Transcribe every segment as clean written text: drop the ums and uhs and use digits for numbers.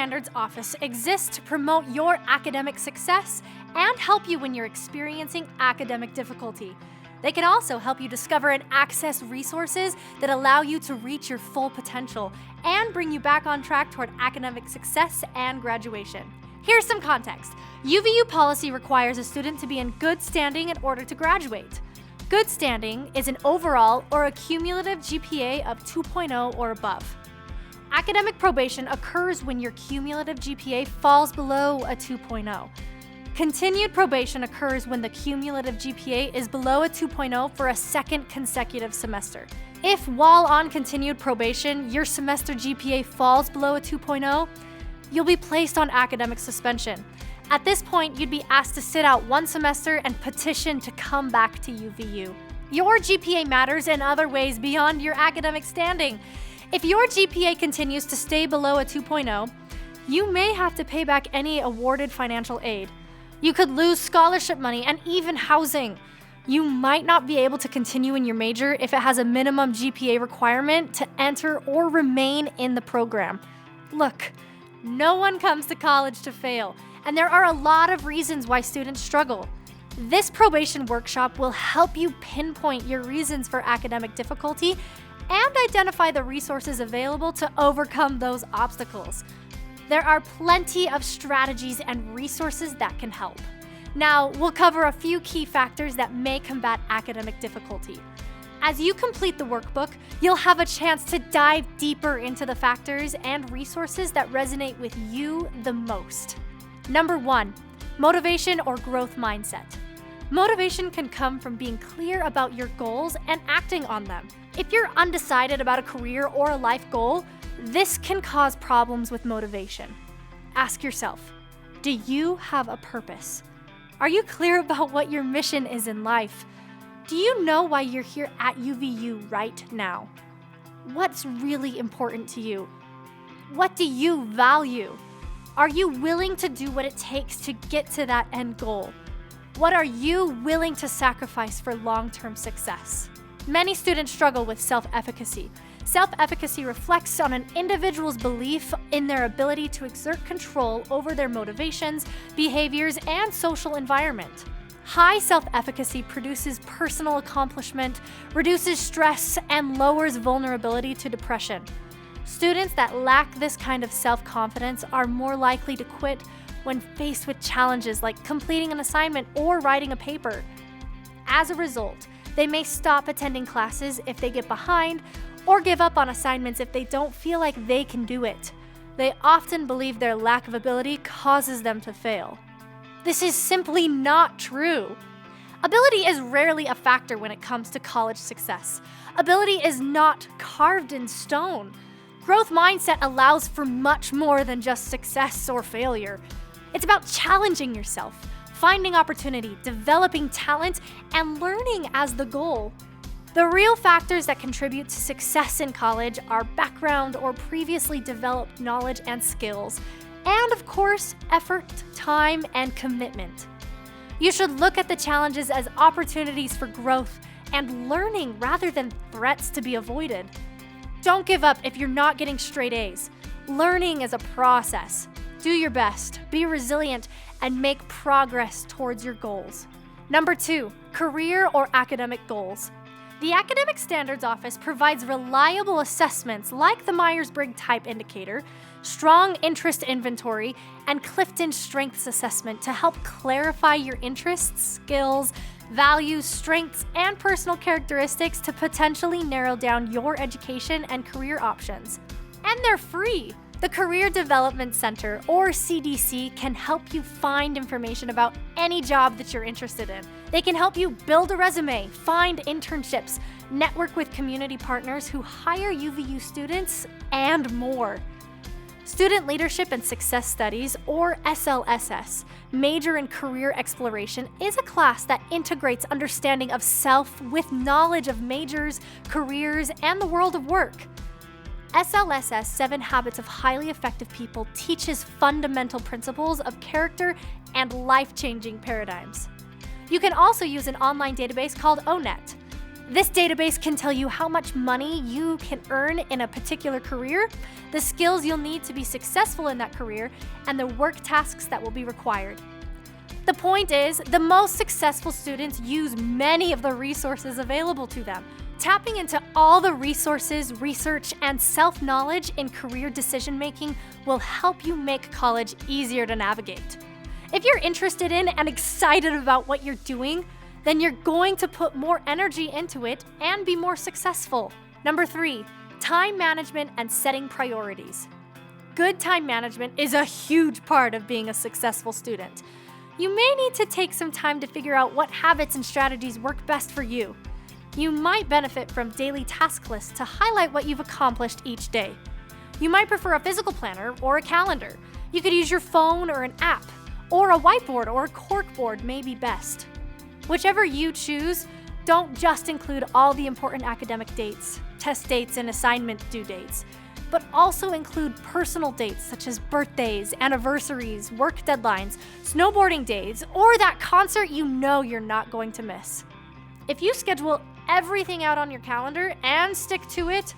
Standards Office exists to promote your academic success and help you when you're experiencing academic difficulty. They can also help you discover and access resources that allow you to reach your full potential and bring you back on track toward academic success and graduation. Here's some context. UVU policy requires a student to be in good standing in order to graduate. Good standing is an overall or a cumulative GPA of 2.0 or above. Academic probation occurs when your cumulative GPA falls below a 2.0. Continued probation occurs when the cumulative GPA is below a 2.0 for a second consecutive semester. If while on continued probation, your semester GPA falls below a 2.0, you'll be placed on academic suspension. At this point, you'd be asked to sit out one semester and petition to come back to UVU. Your GPA matters in other ways beyond your academic standing. If your GPA continues to stay below a 2.0, you may have to pay back any awarded financial aid. You could lose scholarship money and even housing. You might not be able to continue in your major if it has a minimum GPA requirement to enter or remain in the program. Look, no one comes to college to fail, and there are a lot of reasons why students struggle. This probation workshop will help you pinpoint your reasons for academic difficulty and identify the resources available to overcome those obstacles. There are plenty of strategies and resources that can help. Now, we'll cover a few key factors that may combat academic difficulty. As you complete the workbook, you'll have a chance to dive deeper into the factors and resources that resonate with you the most. Number 1, motivation or growth mindset. Motivation can come from being clear about your goals and acting on them. If you're undecided about a career or a life goal, this can cause problems with motivation. Ask yourself, do you have a purpose? Are you clear about what your mission is in life? Do you know why you're here at UVU right now? What's really important to you? What do you value? Are you willing to do what it takes to get to that end goal? What are you willing to sacrifice for long-term success? Many students struggle with self-efficacy. Self-efficacy reflects on an individual's belief in their ability to exert control over their motivations, behaviors, and social environment. High self-efficacy produces personal accomplishment, reduces stress, and lowers vulnerability to depression. Students that lack this kind of self-confidence are more likely to quit when faced with challenges like completing an assignment or writing a paper. As a result, they may stop attending classes if they get behind or give up on assignments if they don't feel like they can do it. They often believe their lack of ability causes them to fail. This is simply not true. Ability is rarely a factor when it comes to college success. Ability is not carved in stone. Growth mindset allows for much more than just success or failure. It's about challenging yourself, finding opportunity, developing talent, and learning as the goal. The real factors that contribute to success in college are background or previously developed knowledge and skills, and of course, effort, time, and commitment. You should look at the challenges as opportunities for growth and learning rather than threats to be avoided. Don't give up if you're not getting straight A's. Learning is a process. Do your best, be resilient, and make progress towards your goals. Number 2, career or academic goals. The Academic Standards Office provides reliable assessments like the Myers-Briggs Type Indicator, Strong Interest Inventory, and Clifton Strengths Assessment to help clarify your interests, skills, values, strengths, and personal characteristics to potentially narrow down your education and career options. And they're free! The Career Development Center, or CDC, can help you find information about any job that you're interested in. They can help you build a resume, find internships, network with community partners who hire UVU students, and more. Student Leadership and Success Studies, or SLSS, Major in Career Exploration, is a class that integrates understanding of self with knowledge of majors, careers, and the world of work. SLSS 7 Habits of Highly Effective People teaches fundamental principles of character and life-changing paradigms. You can also use an online database called ONET. This database can tell you how much money you can earn in a particular career, the skills you'll need to be successful in that career, and the work tasks that will be required. The point is, the most successful students use many of the resources available to them. Tapping into all the resources, research, and self-knowledge in career decision-making will help you make college easier to navigate. If you're interested in and excited about what you're doing, then you're going to put more energy into it and be more successful. Number 3, time management and setting priorities. Good time management is a huge part of being a successful student. You may need to take some time to figure out what habits and strategies work best for you. You might benefit from daily task lists to highlight what you've accomplished each day. You might prefer a physical planner or a calendar. You could use your phone or an app, or a whiteboard or a corkboard may be best. Whichever you choose, don't just include all the important academic dates, test dates, and assignment due dates, but also include personal dates such as birthdays, anniversaries, work deadlines, snowboarding days, or that concert you know you're not going to miss. If you schedule everything out on your calendar and stick to it,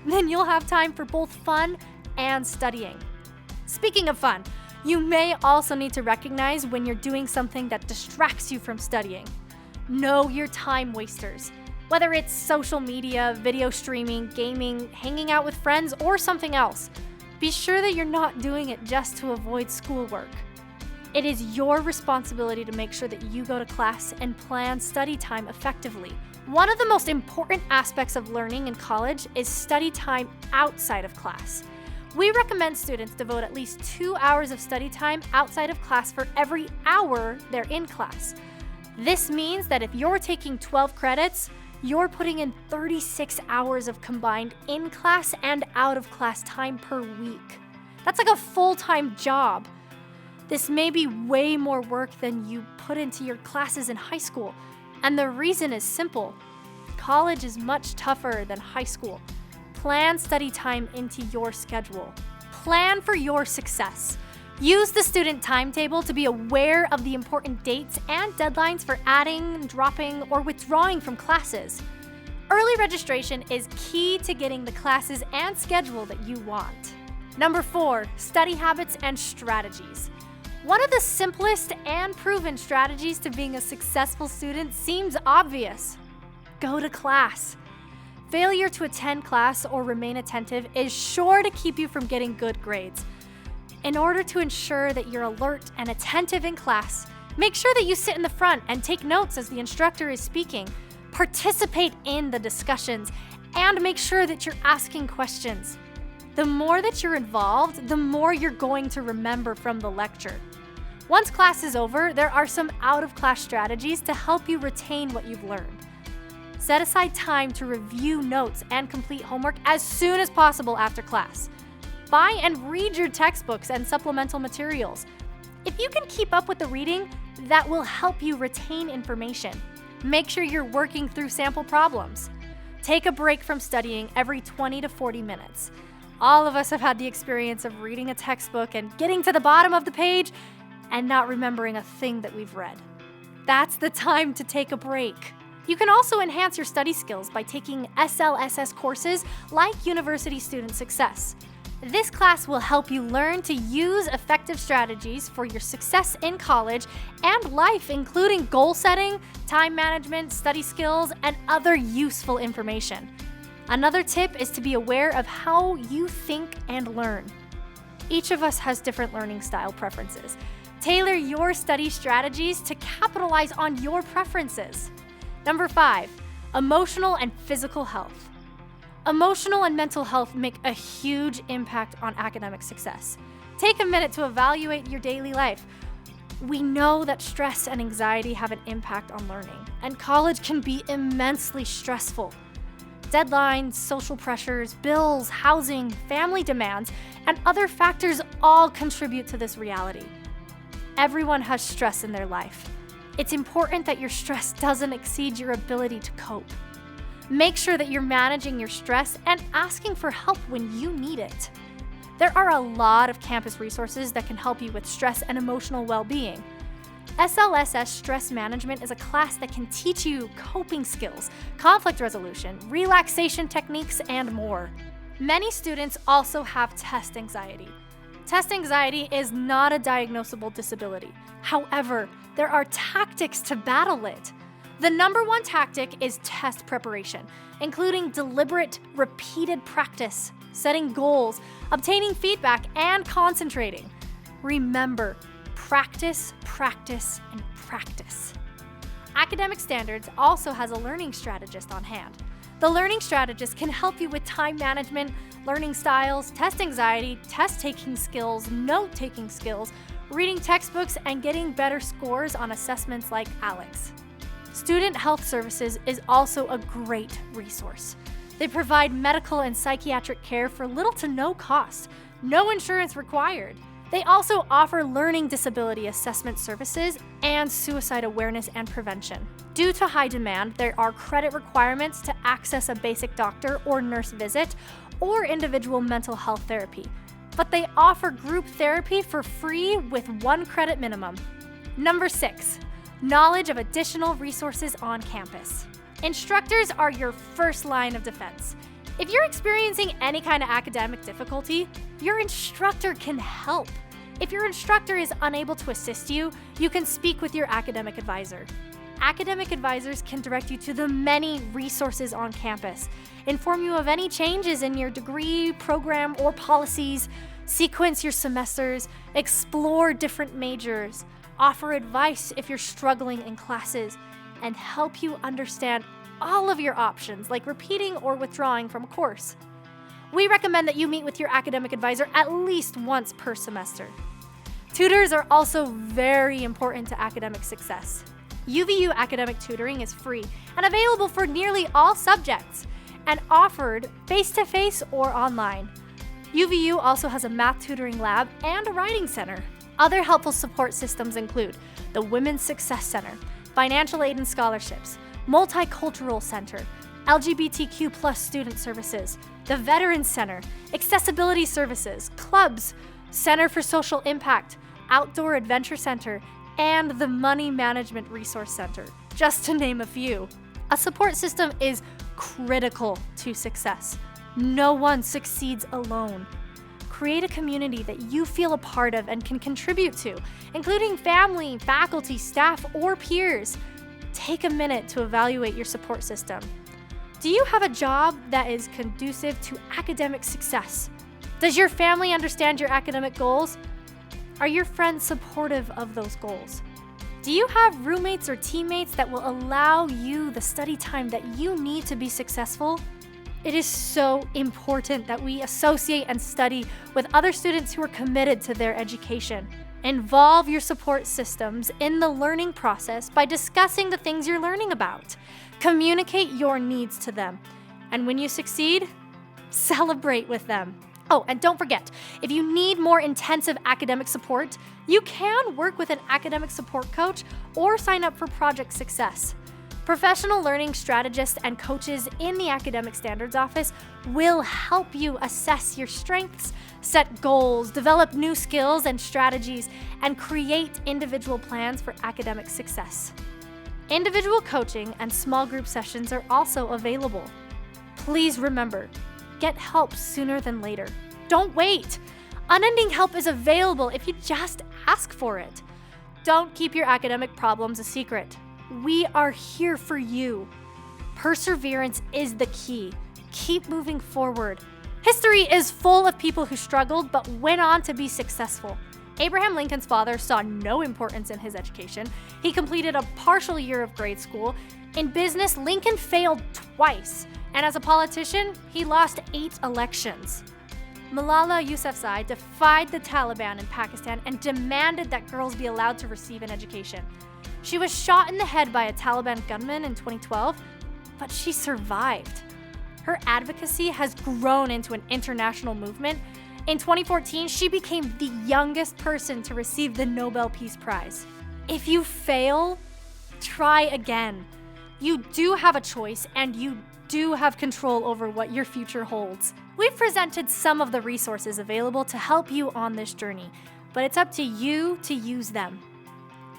then you'll have time for both fun and studying. Speaking of fun, you may also need to recognize when you're doing something that distracts you from studying. Know your time wasters. Whether it's social media, video streaming, gaming, hanging out with friends, or something else, be sure that you're not doing it just to avoid schoolwork. It is your responsibility to make sure that you go to class and plan study time effectively. One of the most important aspects of learning in college is study time outside of class. We recommend students devote at least 2 hours of study time outside of class for every hour they're in class. This means that if you're taking 12 credits, you're putting in 36 hours of combined in-class and out-of-class time per week. That's like a full-time job. This may be way more work than you put into your classes in high school, and the reason is simple. College is much tougher than high school. Plan study time into your schedule. Plan for your success. Use the student timetable to be aware of the important dates and deadlines for adding, dropping, or withdrawing from classes. Early registration is key to getting the classes and schedule that you want. Number 4, study habits and strategies. One of the simplest and proven strategies to being a successful student seems obvious. Go to class. Failure to attend class or remain attentive is sure to keep you from getting good grades. In order to ensure that you're alert and attentive in class, make sure that you sit in the front and take notes as the instructor is speaking. Participate in the discussions and make sure that you're asking questions. The more that you're involved, the more you're going to remember from the lecture. Once class is over, there are some out-of-class strategies to help you retain what you've learned. Set aside time to review notes and complete homework as soon as possible after class. Buy and read your textbooks and supplemental materials. If you can keep up with the reading, that will help you retain information. Make sure you're working through sample problems. Take a break from studying every 20 to 40 minutes. All of us have had the experience of reading a textbook and getting to the bottom of the page and not remembering a thing that we've read. That's the time to take a break. You can also enhance your study skills by taking SLSS courses like University Student Success. This class will help you learn to use effective strategies for your success in college and life, including goal setting, time management, study skills, and other useful information. Another tip is to be aware of how you think and learn. Each of us has different learning style preferences. Tailor your study strategies to capitalize on your preferences. Number 5, emotional and physical health. Emotional and mental health make a huge impact on academic success. Take a minute to evaluate your daily life. We know that stress and anxiety have an impact on learning, and college can be immensely stressful. Deadlines, social pressures, bills, housing, family demands, and other factors all contribute to this reality. Everyone has stress in their life. It's important that your stress doesn't exceed your ability to cope. Make sure that you're managing your stress and asking for help when you need it. There are a lot of campus resources that can help you with stress and emotional well-being. SLSS Stress Management is a class that can teach you coping skills, conflict resolution, relaxation techniques, and more. Many students also have test anxiety. Test anxiety is not a diagnosable disability. However, there are tactics to battle it. The number one tactic is test preparation, including deliberate, repeated practice, setting goals, obtaining feedback, and concentrating. Remember, practice, practice, and practice. Academic Standards also has a learning strategist on hand. The learning strategist can help you with time management, learning styles, test anxiety, test-taking skills, note-taking skills, reading textbooks, and getting better scores on assessments like ALEX. Student Health Services is also a great resource. They provide medical and psychiatric care for little to no cost, no insurance required. They also offer learning disability assessment services and suicide awareness and prevention. Due to high demand, there are credit requirements to access a basic doctor or nurse visit or individual mental health therapy, but they offer group therapy for free with 1 credit minimum. Number 6, knowledge of additional resources on campus. Instructors are your first line of defense. If you're experiencing any kind of academic difficulty, your instructor can help. If your instructor is unable to assist you, you can speak with your academic advisor. Academic advisors can direct you to the many resources on campus, inform you of any changes in your degree, program, or policies, sequence your semesters, explore different majors, offer advice if you're struggling in classes, and help you understand all of your options, like repeating or withdrawing from a course. We recommend that you meet with your academic advisor at least once per semester. Tutors are also very important to academic success. UVU academic tutoring is free and available for nearly all subjects and offered face-to-face or online. UVU also has a math tutoring lab and a writing center. Other helpful support systems include the Women's Success Center, Financial Aid and Scholarships, Multicultural Center, LGBTQ+ Student Services, the Veterans Center, Accessibility Services, Clubs, Center for Social Impact, Outdoor Adventure Center, and the Money Management Resource Center, just to name a few. A support system is critical to success. No one succeeds alone. Create a community that you feel a part of and can contribute to, including family, faculty, staff, or peers. Take a minute to evaluate your support system. Do you have a job that is conducive to academic success? Does your family understand your academic goals? Are your friends supportive of those goals? Do you have roommates or teammates that will allow you the study time that you need to be successful? It is so important that we associate and study with other students who are committed to their education. Involve your support systems in the learning process by discussing the things you're learning about. Communicate your needs to them. And when you succeed, celebrate with them. Oh, and don't forget, if you need more intensive academic support, you can work with an academic support coach or sign up for Project Success. Professional learning strategists and coaches in the Academic Standards Office will help you assess your strengths, set goals, develop new skills and strategies, and create individual plans for academic success. Individual coaching and small group sessions are also available. Please remember, get help sooner than later. Don't wait. Unending help is available if you just ask for it. Don't keep your academic problems a secret. We are here for you. Perseverance is the key. Keep moving forward. History is full of people who struggled but went on to be successful. Abraham Lincoln's father saw no importance in his education. He completed a partial year of grade school. In business, Lincoln failed twice. And as a politician, he lost 8 elections. Malala Yousafzai defied the Taliban in Pakistan and demanded that girls be allowed to receive an education. She was shot in the head by a Taliban gunman in 2012, but she survived. Her advocacy has grown into an international movement. In 2014, she became the youngest person to receive the Nobel Peace Prize. If you fail, try again. You do have a choice, and you do have control over what your future holds. We've presented some of the resources available to help you on this journey, but it's up to you to use them.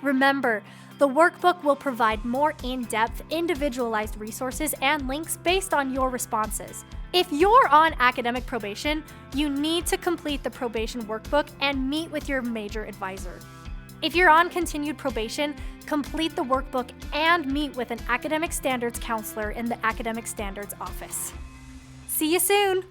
Remember, the workbook will provide more in-depth, individualized resources and links based on your responses. If you're on academic probation, you need to complete the probation workbook and meet with your major advisor. If you're on continued probation, complete the workbook and meet with an academic standards counselor in the academic standards office. See you soon!